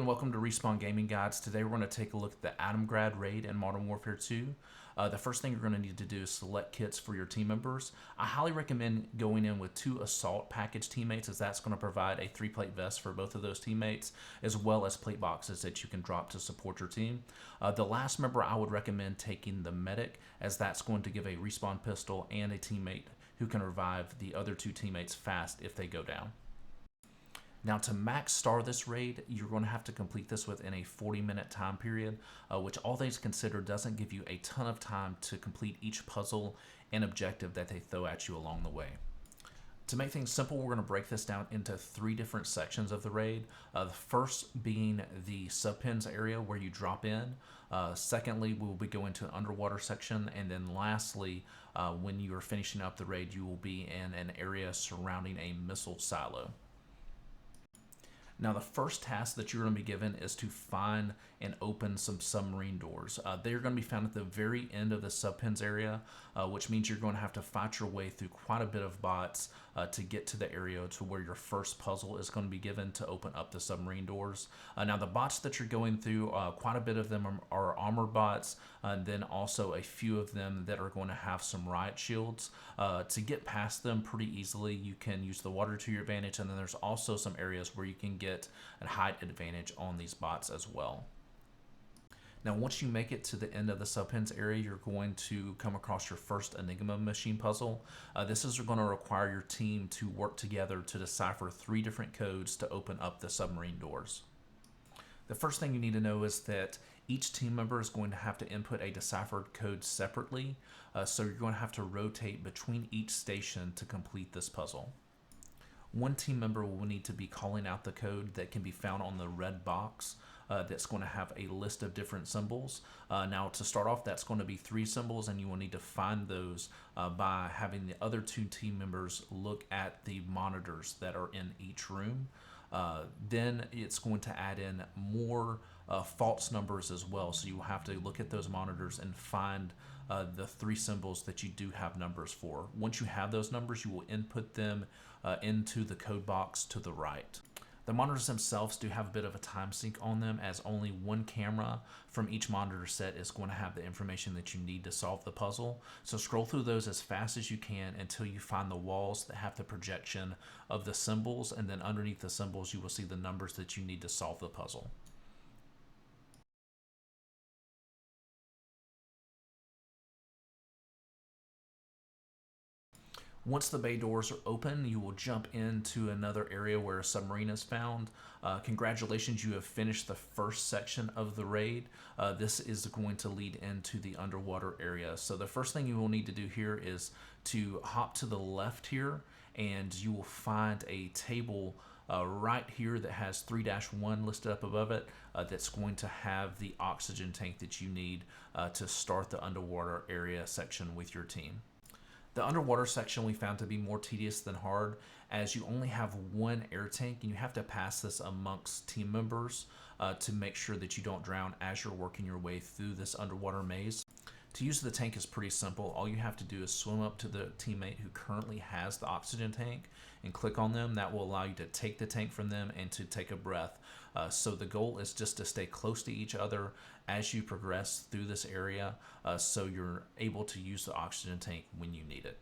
welcome to Respawn Gaming Guides. Today we're going to take a look at the Atomgrad raid in Modern Warfare 2. The first thing you're going to need to do is select kits for your team members. I highly recommend going in with 2 assault package teammates, as that's going to provide a 3-plate vest for both of those teammates, as well as plate boxes that you can drop to support your team. The last member, I would recommend taking the medic, as that's going to give a respawn pistol and a teammate who can revive the other 2 teammates fast if they go down. Now, to max star this raid, you're going to have to complete this within a 40-minute time period, which all things considered doesn't give you a ton of time to complete each puzzle and objective that they throw at you along the way. To make things simple, we're going to break this down into 3 different sections of the raid. The first being the subpens area where you drop in. Secondly, we'll be going to an underwater section. And then lastly, when you are finishing up the raid, you will be in an area surrounding a missile silo. Now, the first task that you're going to be given is to find and open some submarine doors. They're going to be found at the very end of the subpens area, which means you're going to have to fight your way through quite a bit of bots to get to the area to where your first puzzle is going to be given to open up the submarine doors. Now, the bots that you're going through, quite a bit of them are armor bots, and then also a few of them that are going to have some riot shields. To get past them pretty easily, you can use the water to your advantage, and then there's also some areas where you can get a height advantage on these bots as well. Now, once you make it to the end of the subpens area, you're going to come across your first Enigma machine puzzle. This is going to require your team to work together to decipher 3 different codes to open up the submarine doors. The first thing you need to know is that each team member is going to have to input a deciphered code separately, so you're going to have to rotate between each station to complete this puzzle. One team member will need to be calling out the code that can be found on the red box that's going to have a list of different symbols. Now, to start off, that's going to be 3 symbols, and you will need to find those by having the other 2 team members look at the monitors that are in each room. Then it's going to add in more false numbers as well, so you will have to look at those monitors and find the 3 symbols that you do have numbers for. Once you have those numbers, you will input them into the code box to the right. The monitors themselves do have a bit of a time sink on them, as only one camera from each monitor set is going to have the information that you need to solve the puzzle. So scroll through those as fast as you can until you find the walls that have the projection of the symbols, and then underneath the symbols you will see the numbers that you need to solve the puzzle. Once the bay doors are open, you will jump into another area where a submarine is found. Congratulations, you have finished the first section of the raid. This is going to lead into the underwater area. So the first thing you will need to do here is to hop to the left here, and you will find a table right here that has 3-1 listed up above it, that's going to have the oxygen tank that you need to start the underwater area section with your team. The underwater section we found to be more tedious than hard, as you only have 1 air tank and you have to pass this amongst team members to make sure that you don't drown as you're working your way through this underwater maze. To use the tank is pretty simple. All you have to do is swim up to the teammate who currently has the oxygen tank and click on them. That will allow you to take the tank from them and to take a breath. So the goal is just to stay close to each other as you progress through this area, so you're able to use the oxygen tank when you need it.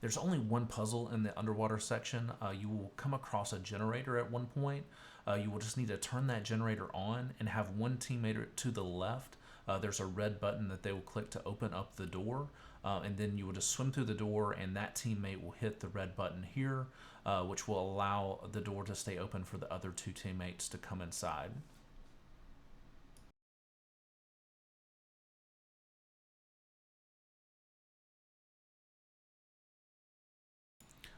There's only 1 puzzle in the underwater section. You will come across a generator at one point. You will just need to turn that generator on and have 1 teammate to the left. There's a red button that they will click to open up the door, and then you will just swim through the door, and that teammate will hit the red button here, which will allow the door to stay open for the other 2 teammates to come inside.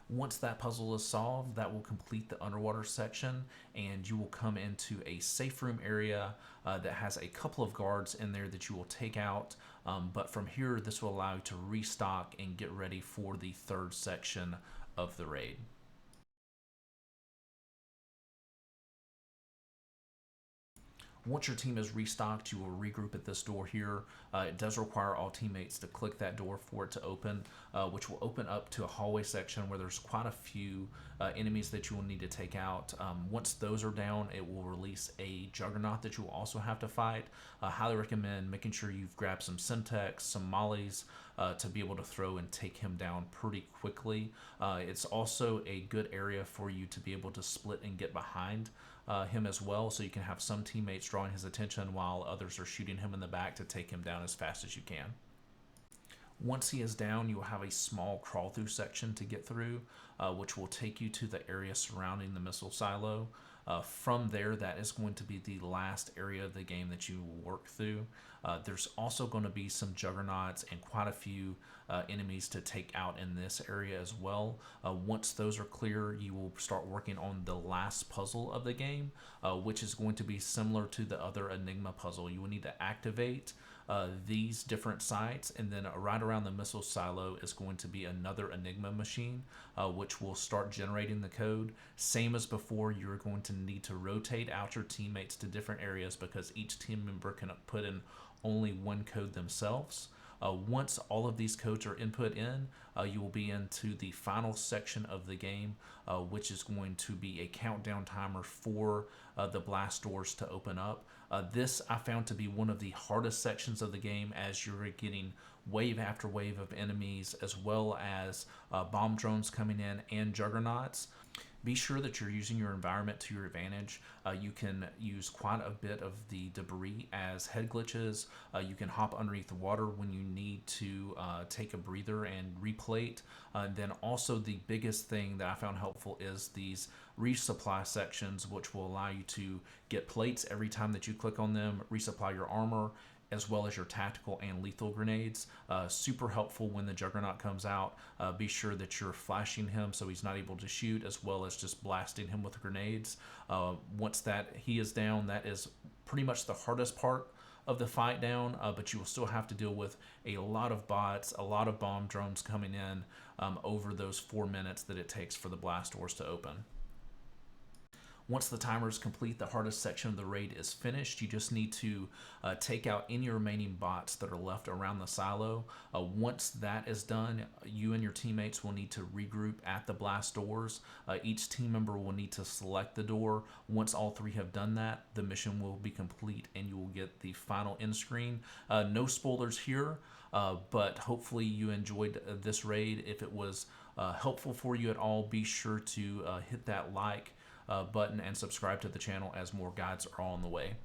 Once that puzzle is solved, that will complete the underwater section, and you will come into a safe room area that has a couple of guards in there that you will take out. But from here, this will allow you to restock and get ready for the 3rd section of the raid. Once your team is restocked, you will regroup at this door here. It does require all teammates to click that door for it to open, which will open up to a hallway section where there's quite a few enemies that you will need to take out. Once those are down, it will release a juggernaut that you will also have to fight. I highly recommend making sure you've grabbed some Semtex, some mollies, to be able to throw and take him down pretty quickly. It's also a good area for you to be able to split and get behind him as well, so you can have some teammates drawing his attention while others are shooting him in the back to take him down as fast as you can. Once he is down, you will have a small crawl through section to get through, which will take you to the area surrounding the missile silo. From there, that is going to be the last area of the game that you will work through. There's also going to be some juggernauts and quite a few enemies to take out in this area as well. Once those are clear, you will start working on the last puzzle of the game, which is going to be similar to the other Enigma puzzle. You will need to activate these different sites, and then right around the missile silo is going to be another Enigma machine, which will start generating the code. Same as before, you're going to need to rotate out your teammates to different areas because each team member can put in only one code themselves. Once all of these codes are input in, you will be into the final section of the game, which is going to be a countdown timer for the blast doors to open up. This I found to be one of the hardest sections of the game, as you're getting wave after wave of enemies, as well as bomb drones coming in and juggernauts. Be sure that you're using your environment to your advantage. You can use quite a bit of the debris as head glitches. You can hop underneath the water when you need to take a breather and replate. Then also the biggest thing that I found helpful is these resupply sections, which will allow you to get plates every time that you click on them, resupply your armor, as well as your tactical and lethal grenades. Super helpful when the Juggernaut comes out. Be sure that you're flashing him so he's not able to shoot, as well as just blasting him with grenades. Once that he is down, that is pretty much the hardest part of the fight down, but you will still have to deal with a lot of bots, a lot of bomb drones coming in over those 4 minutes that it takes for the blast doors to open. Once the timer is complete, the hardest section of the raid is finished. You just need to take out any remaining bots that are left around the silo. Once that is done, you and your teammates will need to regroup at the blast doors. Each team member will need to select the door. Once all three have done that, the mission will be complete and you will get the final end screen. No spoilers here, but hopefully you enjoyed this raid. If it was helpful for you at all, be sure to hit that like button and subscribe to the channel, as more guides are on the way.